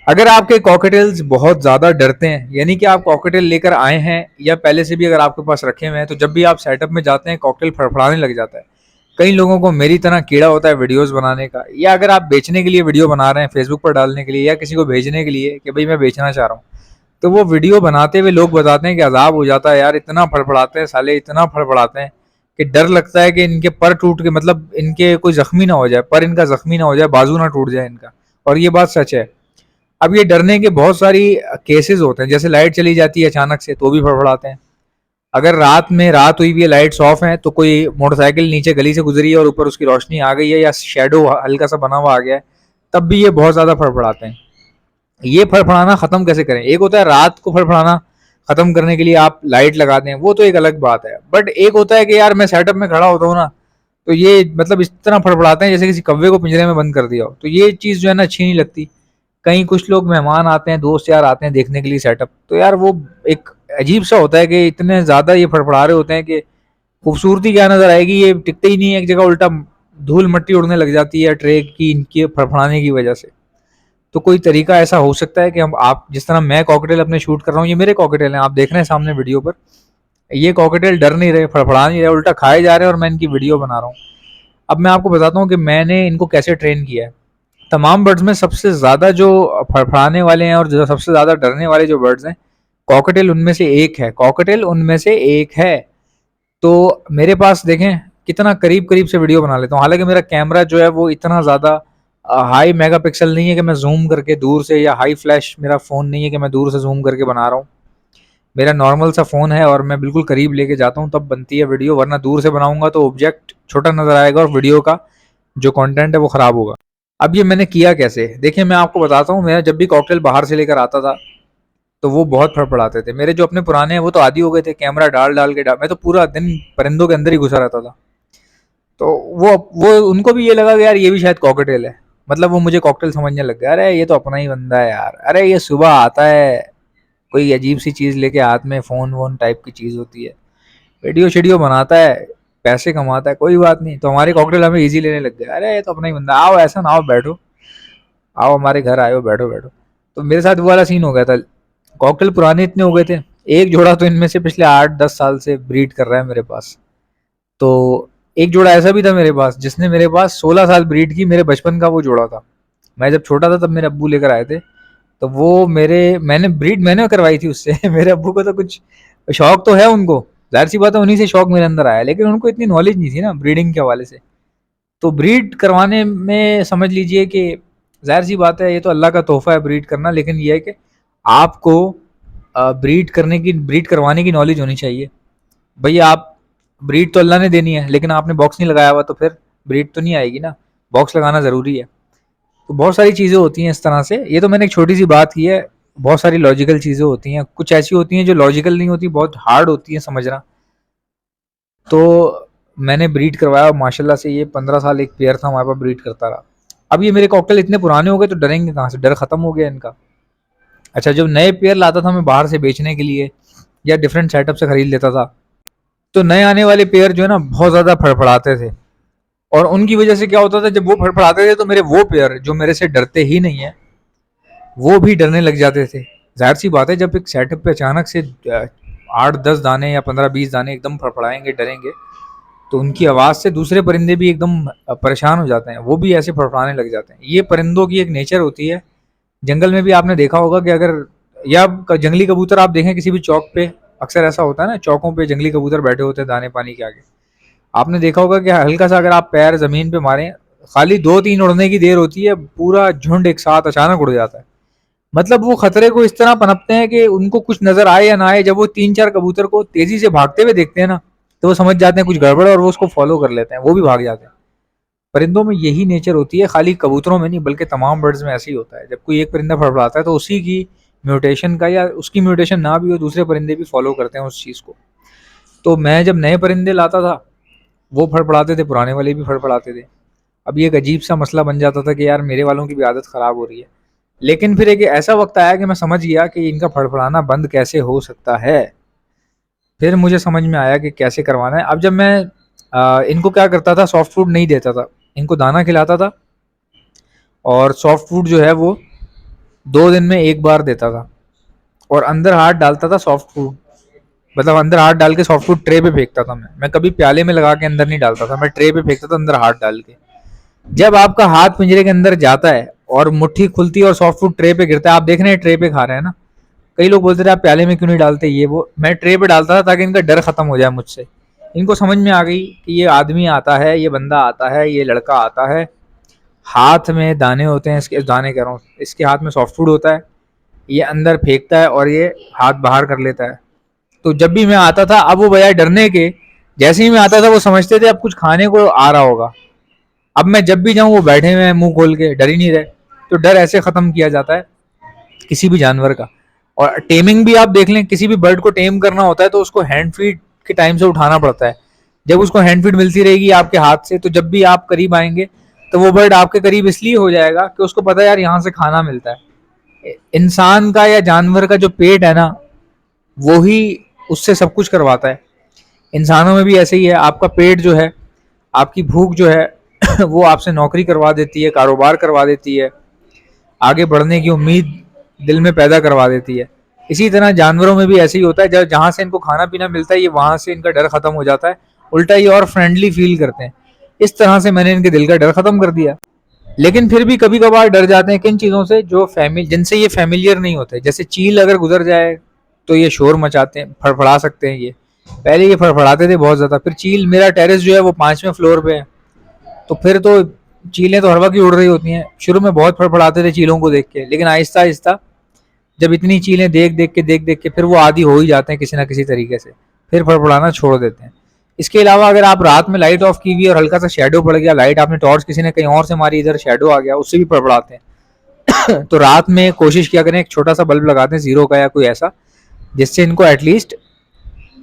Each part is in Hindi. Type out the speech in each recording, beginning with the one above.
अगर आपके कॉकटेल्स बहुत ज़्यादा डरते हैं, यानी कि आप कॉकटेल लेकर आए हैं या पहले से भी अगर आपके पास रखे हुए हैं, तो जब भी आप सेटअप में जाते हैं कॉकटेल फड़फड़ाने लग जाता है। कई लोगों को मेरी तरह कीड़ा होता है वीडियोस बनाने का, या अगर आप बेचने के लिए वीडियो बना रहे हैं फेसबुक पर डालने के लिए या किसी को भेजने के लिए कि भाई मैं बेचना चाह रहा हूँ, तो वो वीडियो बनाते हुए लोग बताते हैं कि अजाब हो जाता है यार, इतना फड़फड़ाते हैं साले, इतना फड़फड़ाते हैं कि डर लगता है कि इनके पर टूट के, मतलब इनके कोई जख्मी ना हो जाए, पर इनका जख्मी ना हो जाए, बाजू ना टूट जाए इनका। और ये बात सच है। अब ये डरने के बहुत सारी केसेस होते हैं, जैसे लाइट चली जाती है अचानक से तो भी फड़फड़ाते हैं। अगर रात में रात हुई हुई है, लाइट्स ऑफ हैं, तो कोई मोटरसाइकिल नीचे गली से गुजरी है और ऊपर उसकी रोशनी आ गई है या शेडो हल्का सा बना हुआ आ गया है, तब भी ये बहुत ज्यादा फड़फड़ाते हैं। ये फड़फड़ाना खत्म कैसे करें? एक होता है रात को फड़फड़ाना खत्म करने के लिए आप लाइट लगा दें, वो तो एक अलग बात है। बट एक होता है कि यार मैं सेटअप में खड़ा होता हूँ ना, तो ये मतलब इस तरह फड़फड़ाते हैं जैसे किसी कौवे को पिंजरे में बंद कर दिया हो, तो ये चीज़ जो है ना अच्छी नहीं लगती। कहीं कुछ लोग मेहमान आते हैं, दोस्त यार आते हैं देखने के लिए सेटअप, तो यार वो एक अजीब सा होता है कि इतने ज़्यादा ये फड़फड़ा रहे होते हैं कि खूबसूरती क्या नज़र आएगी, ये टिकते ही नहीं है एक जगह, उल्टा धूल मिट्टी उड़ने लग जाती है ट्रे की इनके फड़फड़ाने की वजह से। तो कोई तरीका ऐसा हो सकता है कि हम आप जिस तरह मैं कॉकटेल अपने शूट कर रहा हूँ, ये मेरे कॉकटेल हैं, आप देख रहे हैं सामने वीडियो पर, ये कॉकटेल डर नहीं रहे, फड़फड़ा नहीं रहे, उल्टा खाए जा रहे हैं और मैं इनकी वीडियो बना रहा हूँ। अब मैं आपको बताता हूँ कि मैंने इनको कैसे ट्रेन किया है। तमाम बर्ड्स में सबसे ज़्यादा जो फड़फड़ाने वाले हैं और जो सबसे ज़्यादा डरने वाले जो बर्ड्स हैं, कॉकटेल उनमें से एक है, कॉकटेल उनमें से एक है। तो मेरे पास देखें कितना करीब करीब से वीडियो बना लेता हूँ, हालांकि मेरा कैमरा जो है वो इतना ज़्यादा हाई मेगापिक्सल नहीं है कि मैं जूम करके दूर से, या हाई फ्लैश मेरा फ़ोन नहीं है कि मैं दूर से जूम करके बना रहा हूँ। मेरा नॉर्मल सा फ़ोन है और मैं बिल्कुल करीब लेके जाता हूँ तब बनती है वीडियो, वरना दूर से बनाऊंगा तो ऑब्जेक्ट छोटा नज़र आएगा और वीडियो का जो कंटेंट है वो ख़राब होगा। अब ये मैंने किया कैसे, देखिए मैं आपको बताता हूँ। मैं जब भी कॉकटेल बाहर से लेकर आता था तो वो बहुत फड़फड़ाते थे। मेरे जो अपने पुराने हैं वो तो आदी हो गए थे, कैमरा डाल डाल के मैं तो पूरा दिन परिंदों के अंदर ही घुसा रहता था। तो वो उनको भी ये लगा कि यार ये भी शायद कॉकटेल है, मतलब वो मुझे कॉकटेल समझने लग गया, अरे ये तो अपना ही बंदा है यार, अरे ये सुबह आता है कोई अजीब सी चीज़ लेके हाथ में, फ़ोन वोन टाइप की चीज़ होती है, वीडियो शीडियो बनाता है, पैसे कमाता है, कोई बात नहीं। तो हमारे कॉकटेल हमें इजी लेने लग गया, अरे ये तो अपना ही बंदा, आओ ऐसा ना, आओ बैठो, आओ हमारे घर आए हो, बैठो बैठो। तो मेरे साथ वो वाला सीन हो गया था। कॉकटेल पुराने इतने हो गए थे, एक जोड़ा तो इनमें से पिछले 8-10 साल से ब्रीड कर रहा है मेरे पास। तो एक जोड़ा ऐसा भी था मेरे पास जिसने मेरे पास 16 साल ब्रीड की, मेरे बचपन का वो जोड़ा था। मैं जब छोटा था तब मेरे अब्बू लेकर आए थे, तो वो मेरे मैंने ब्रीड मैंने करवाई थी उससे मेरे अब्बू को तो कुछ शौक तो है उनको, जाहिर सी बात है उन्हीं से शौक मेरे अंदर आया, लेकिन उनको इतनी नॉलेज नहीं थी ना ब्रीडिंग के हवाले से। तो ब्रीड करवाने में समझ लीजिए कि जाहिर सी बात है ये तो अल्लाह का तोहफा है ब्रीड करना, लेकिन ये है कि आपको ब्रीड करवाने की नॉलेज होनी चाहिए। भैया आप, ब्रीड तो अल्लाह ने देनी है, लेकिन आपने बॉक्स नहीं लगाया हुआ तो फिर ब्रीड तो नहीं आएगी ना, बॉक्स लगाना ज़रूरी है। तो बहुत सारी चीज़ें होती हैं इस तरह से, ये तो मैंने एक छोटी सी बात की है। बहुत सारी लॉजिकल चीज़ें होती हैं, कुछ ऐसी होती हैं जो लॉजिकल नहीं होती, बहुत हार्ड होती हैं समझना। तो मैंने ब्रीड करवाया और माशाल्लाह से ये 15 साल एक पेयर था हमारे पास, ब्रीड करता रहा। अब ये मेरे कॉकटेल इतने पुराने हो गए तो डरेंगे कहाँ से, डर खत्म हो गया इनका। अच्छा, जब नए पेयर लाता था मैं बाहर से बेचने के लिए या डिफरेंट सेटअप से खरीद लेता था, तो नए आने वाले पेयर जो है ना बहुत ज़्यादा फड़फड़ाते थे। और उनकी वजह से क्या होता था, जब वो फड़फड़ाते थे तो मेरे वो पेयर जो मेरे से डरते ही नहीं है वो भी डरने लग जाते थे। जाहिर सी बात है जब एक सेटअप पे अचानक से 8-10 दाने या 15-20 दाने एकदम फड़फड़ाएंगे, डरेंगे, तो उनकी आवाज़ से दूसरे परिंदे भी एकदम परेशान हो जाते हैं, वो भी ऐसे फड़फड़ाने लग जाते हैं। ये परिंदों की एक नेचर होती है। जंगल में भी आपने देखा होगा कि अगर, या जंगली कबूतर आप देखें किसी भी चौक पे, अक्सर ऐसा होता है ना, चौकों पे जंगली कबूतर बैठे होते हैं दाने पानी के आगे। आपने देखा होगा कि हल्का सा अगर आप पैर जमीन पे मारें, खाली 2-3 उड़ने की देर होती है, पूरा झुंड एक साथ अचानक उड़ जाता है। मतलब वो खतरे को इस तरह पनपते हैं कि उनको कुछ नजर आए या ना आए, जब वो 3-4 कबूतर को तेजी से भागते हुए देखते हैं ना, तो वो समझ जाते हैं कुछ गड़बड़ है और वो उसको फॉलो कर लेते हैं, वो भी भाग जाते हैं। परिंदों में यही नेचर होती है, खाली कबूतरों में नहीं बल्कि तमाम बर्ड्स में ऐसे ही होता है। जब कोई एक परिंदा फड़फड़ाता है तो उसी की म्यूटेशन का, या उसकी म्यूटेशन ना भी हो, दूसरे परिंदे भी फॉलो करते हैं उस चीज़ को। तो मैं जब नए परिंदे लाता था वो फड़फड़ाते थे, पुराने वाले भी फड़फड़ाते थे। अब ये एक अजीब सा मसला बन जाता था कि यार मेरे वालों की भी आदत ख़राब हो रही है। लेकिन फिर एक ऐसा वक्त आया कि मैं समझ गया कि इनका फड़फड़ाना बंद कैसे हो सकता है। फिर मुझे समझ में आया कि कैसे करवाना है। अब जब मैं इनको क्या करता था, सॉफ्ट फूड नहीं देता था, इनको दाना खिलाता था, और सॉफ्ट फूड जो है वो 2 दिन में 1 बार देता था और अंदर हाथ डालता था सॉफ्ट फूड, मतलब अंदर हाथ डाल के सॉफ्ट फूड ट्रे पे फेंकता था। मैं कभी प्याले में लगा के अंदर नहीं डालता था, मैं ट्रे पे फेंकता था अंदर हाथ डाल के। जब आपका हाथ पिंजरे के अंदर जाता है और मुट्ठी खुलती है और सॉफ्ट फूड ट्रे पे गिरता है, आप देख रहे हैं ट्रे पे खा रहे हैं ना, कई लोग बोलते थे आप प्याले में क्यों नहीं डालते ये वो, मैं ट्रे पे डालता था ताकि इनका डर खत्म हो जाए मुझसे। इनको समझ में आ गई कि ये आदमी आता है, ये बंदा आता है, ये लड़का आता है, हाथ में दाने होते हैं, इसके दाने कह रहा हूँ, इसके हाथ में सॉफ्ट फूड होता है, ये अंदर फेंकता है और ये हाथ बाहर कर लेता है। तो जब भी मैं आता था, अब वो बजाय डरने के, जैसे ही मैं आता था वो समझते थे अब कुछ खाने को आ रहा होगा। अब मैं जब भी जाऊं वो बैठे हुए हैं मुंह खोल के, डर ही नहीं रहे। तो डर ऐसे खत्म किया जाता है किसी भी जानवर का। और टेमिंग भी आप देख लें, किसी भी बर्ड को टेम करना होता है तो उसको हैंड फीड के टाइम से उठाना पड़ता है। जब उसको हैंड फीड मिलती रहेगी आपके हाथ से, तो जब भी आप करीब आएंगे तो वो बर्ड आपके करीब इसलिए हो जाएगा कि उसको पता है यार यहाँ से खाना मिलता है। इंसान का या जानवर का जो पेट है ना, वो ही उससे सब कुछ करवाता है। इंसानों में भी ऐसे ही है, आपका पेट जो है, आपकी भूख जो है वो आपसे नौकरी करवा देती है, कारोबार करवा देती है, आगे बढ़ने की उम्मीद दिल में पैदा करवा देती है। इसी तरह जानवरों में भी ऐसे ही होता है, जब जहाँ से इनको खाना पीना मिलता है ये वहां से इनका डर खत्म हो जाता है, उल्टा ये और फ्रेंडली फील करते हैं। इस तरह से मैंने इनके दिल का डर खत्म कर दिया। लेकिन फिर भी कभी कभार डर जाते हैं किन चीज़ों से, जो फैमिली जिनसे ये फैमिलियर नहीं होते। जैसे चील अगर गुजर जाए तो ये शोर मचाते हैं, फड़फड़ा सकते हैं ये। पहले ये फड़फड़ाते थे बहुत ज़्यादा। फिर चील, मेरा टेरेस जो है वो 5वें फ्लोर पे है, तो फिर तो चीलें तो हर वक्त ही उड़ रही होती हैं। शुरू में बहुत फड़फड़ाते थे चीलों को देख के, लेकिन आहिस्ता आहिस्ता जब इतनी चीलें देख देख के फिर वो आदी हो ही जाते हैं किसी ना किसी तरीके से, फिर फड़फड़ाना छोड़ देते हैं। इसके अलावा अगर आप रात में लाइट ऑफ की हुई और हल्का सा शेडो पड़ गया, लाइट आपने टॉर्च किसी ने कहीं और से मारी, इधर शेडो आ गया, उससे भी फड़फड़ाते हैं। तो रात में कोशिश किया करें एक छोटा सा बल्ब लगाते हैं जीरो का या कोई ऐसा, जिससे इनको एटलीस्ट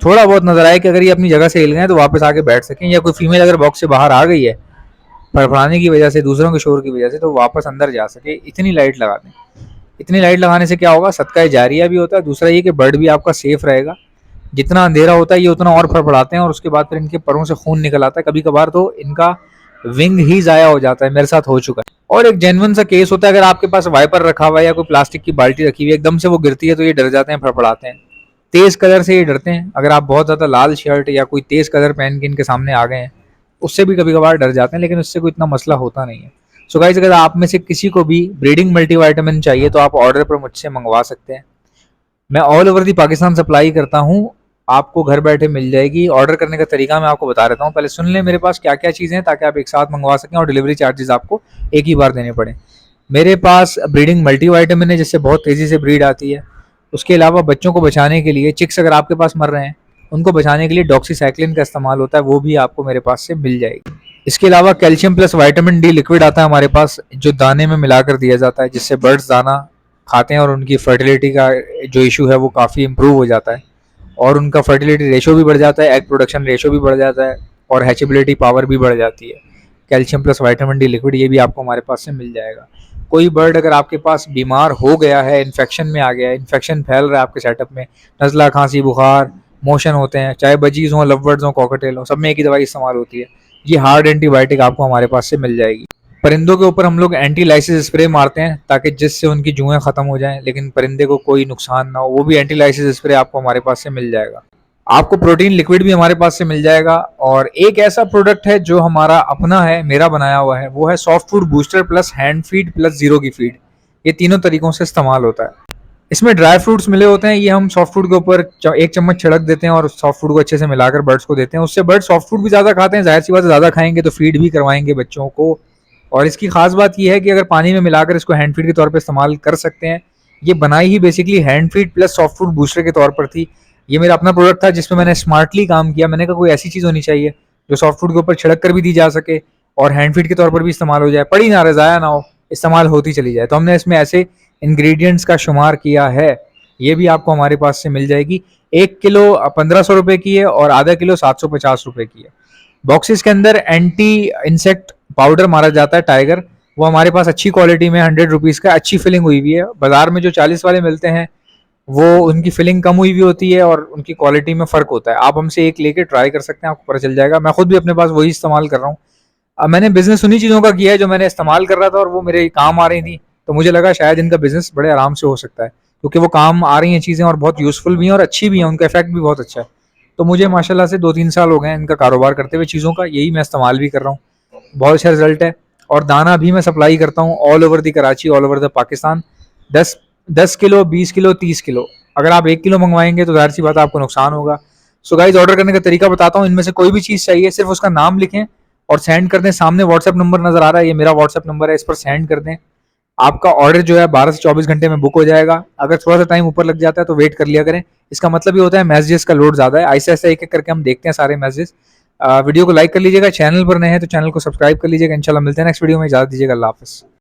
थोड़ा बहुत नजर आए कि अगर ये अपनी जगह से हिल गए तो वापस आके बैठ सकें, या कोई फीमेल अगर बॉक्स से बाहर आ गई है फड़फड़ाने की वजह से, दूसरों के शोर की वजह से, तो वापस अंदर जा सके। इतनी लाइट लगा दें। इतनी लाइट लगाने से क्या होगा, सदका जारिया भी होता है, दूसरा ये कि बर्ड भी आपका सेफ रहेगा। जितना अंधेरा होता है ये उतना और फड़फड़ाते हैं और उसके बाद फिर इनके परों से खून निकल आता है, कभी कभार तो इनका विंग ही जाया हो जाता है, मेरे साथ हो चुका है। और एक जेन्युइन सा केस होता है, अगर आपके पास वाइपर रखा हुआ है या कोई प्लास्टिक की बाल्टी रखी हुई है, एकदम से वो गिरती है तो ये डर जाते हैं, फड़फड़ाते हैं। तेज कलर से ये डरते हैं, अगर आप बहुत ज्यादा लाल शर्ट या कोई तेज कलर पहन के इनके सामने आ गए हैं, उससे भी कभी कभार डर जाते हैं, लेकिन उससे कोई इतना मसला होता नहीं है। सो गाइस, अगर आप में से किसी को भी ब्रीडिंग मल्टीविटामिन चाहिए तो आप ऑर्डर पर मुझसे मंगवा सकते हैं। मैं all over the Pakistan supply करता हूँ, आपको घर बैठे मिल जाएगी। ऑर्डर करने का तरीका मैं आपको बता देता हूँ, पहले सुन लें मेरे पास क्या क्या चीज़ें हैं, ताकि आप एक साथ मंगवा सकें और डिलीवरी चार्जेस आपको एक ही बार देने पड़े। मेरे पास ब्रीडिंग मल्टीविटामिन है, जिससे बहुत तेज़ी से ब्रीड आती है। उसके अलावा बच्चों को बचाने के लिए, चिक्स अगर आपके पास मर रहे हैं उनको बचाने के लिए डॉक्सीसाइक्लिन का इस्तेमाल होता है, वो भी आपको मेरे पास से मिल जाएगी। इसके अलावा calcium plus vitamin D liquid आता है हमारे पास, जो दाने में मिलाकर दिया जाता है, जिससे बर्ड्स दाना खाते हैं और उनकी फर्टिलिटी का जो इशू है वो काफ़ी इम्प्रूव हो जाता है, और उनका फर्टिलिटी रेशो भी बढ़ जाता है, एग प्रोडक्शन रेशो भी बढ़ जाता है, और हैचेबिलिटी पावर भी बढ़ जाती है। Calcium plus vitamin D liquid ये भी आपको हमारे पास से मिल जाएगा। कोई बर्ड अगर आपके पास बीमार हो गया है, इन्फेक्शन में आ गया है, इन्फेक्शन फैल रहा है आपके सेटअप में, नज़ला, खांसी, बुखार, मोशन होते हैं, चाहे बजीज हों, लवबर्ड्स हों, कॉकटेल हों, सब में एक ही दवाई इस्तेमाल होती है। ये हार्ड एंटीबायोटिक आपको हमारे पास से मिल जाएगी। परिंदों के ऊपर हम लोग एंटी लाइसिस स्प्रे मारते हैं ताकि जिससे उनकी जुएं खत्म हो जाएं, लेकिन परिंदे को कोई नुकसान ना हो, वो भी एंटी लाइसिस स्प्रे आपको हमारे पास से मिल जाएगा। आपको प्रोटीन लिक्विड भी हमारे पास से मिल जाएगा। और एक ऐसा प्रोडक्ट है जो हमारा अपना है, मेरा बनाया हुआ है, वो है soft food booster plus hand feed plus zero की फीड। ये तीनों तरीकों से इस्तेमाल होता है। इसमें ड्राई फ्रूट्स मिले होते हैं, ये हम सॉफ्ट फूड के ऊपर 1 चम्मच छिड़क देते हैं और सॉफ्ट फूड को अच्छे से मिलाकर बर्ड्स को देते हैं। उससे बर्ड सॉफ्ट फूड भी ज़्यादा खाते हैं, जाहिर सी बात है, ज़्यादा खाएंगे तो फीड भी करवाएंगे बच्चों को। और इसकी खास बात यह है कि अगर पानी में मिलाकर इसको हैंड फीड के तौर पर इस्तेमाल कर सकते हैं। ये बनाई ही basically hand feed plus soft food booster के तौर पर थी। ये मेरा अपना प्रोडक्ट था जिसमें मैंने स्मार्टली काम किया। मैंने कहा कोई ऐसी चीज़ होनी चाहिए जो सॉफ्ट फूड के ऊपर छिड़क कर भी दी जा सके और हैंड फीड के तौर पर भी इस्तेमाल हो जाए, पड़ी ना रहे, ज़ाया ना हो, इस्तेमाल होती चली जाए। तो हमने इसमें ऐसे इंग्रेडिएंट्स का शुमार किया है। ये भी आपको हमारे पास से मिल जाएगी। 1 किलो 1500 रुपए की है और आधा किलो 750 रुपए की है। बॉक्सेस के अंदर एंटी इंसेक्ट पाउडर मारा जाता है, टाइगर, वो हमारे पास अच्छी क्वालिटी में 100 रुपीज़ का, अच्छी फिलिंग हुई हुई है। बाजार में जो 40 वाले मिलते हैं वो उनकी फिलिंग कम हुई हुई होती है और उनकी क्वालिटी में फ़र्क होता है। आप हमसे एक लेके ट्राई कर सकते हैं, आपको पता चल जाएगा। मैं खुद भी अपने पास वही इस्तेमाल कर रहा हूँ। अब मैंने बिजनेस उन्हीं चीज़ों का किया है जो मैंने इस्तेमाल कर रहा था और वो मेरे काम आ रही थी, तो मुझे लगा शायद इनका बिजनेस बड़े आराम से हो सकता है, क्योंकि वो काम आ रही हैं चीज़ें और बहुत यूज़फुल भी हैं और अच्छी भी हैं, उनका इफेक्ट भी बहुत अच्छा है। तो मुझे माशाल्लाह से 2-3 साल हो गए हैं इनका कारोबार करते हुए चीज़ों का, यही मैं इस्तेमाल भी कर रहा हूँ। बहुत अच्छा रिजल्ट है। और दाना भी मैं सप्लाई करता हूँ all over the Karachi, all over the Pakistan. 10 kilo, 20 kilo, 30 kilo. अगर आप 1 किलो मंगवाएंगे तो ज़ाहिर सी बात है आपको नुकसान होगा। सो गाइज, ऑर्डर करने का तरीका बताता हूँ। इनमें से कोई भी चीज़ चाहिए, सिर्फ उसका नाम लिखें और सेंड कर दें। सामने व्हाट्सएप नंबर नजर आ रहा है, ये मेरा व्हाट्सएप नंबर है, इस पर सेंड कर दें। आपका ऑर्डर जो है 12 से 24 घंटे में बुक हो जाएगा। अगर थोड़ा सा टाइम ऊपर लग जाता है तो वेट कर लिया करें। इसका मतलब ये होता है मैसेजेस का लोड ज़्यादा है। ऐसे ऐसे एक एक करके हम देखते हैं सारे मैसेजेस। वीडियो को लाइक कर लीजिएगा, चैनल पर नए हैं तो चैनल को सब्सक्राइब कर लीजिएगा। इंशाल्लाह मिलते हैं नेक्स्ट वीडियो में, इजाज़त दीजिएगा, अल्लाह हाफ़िज़।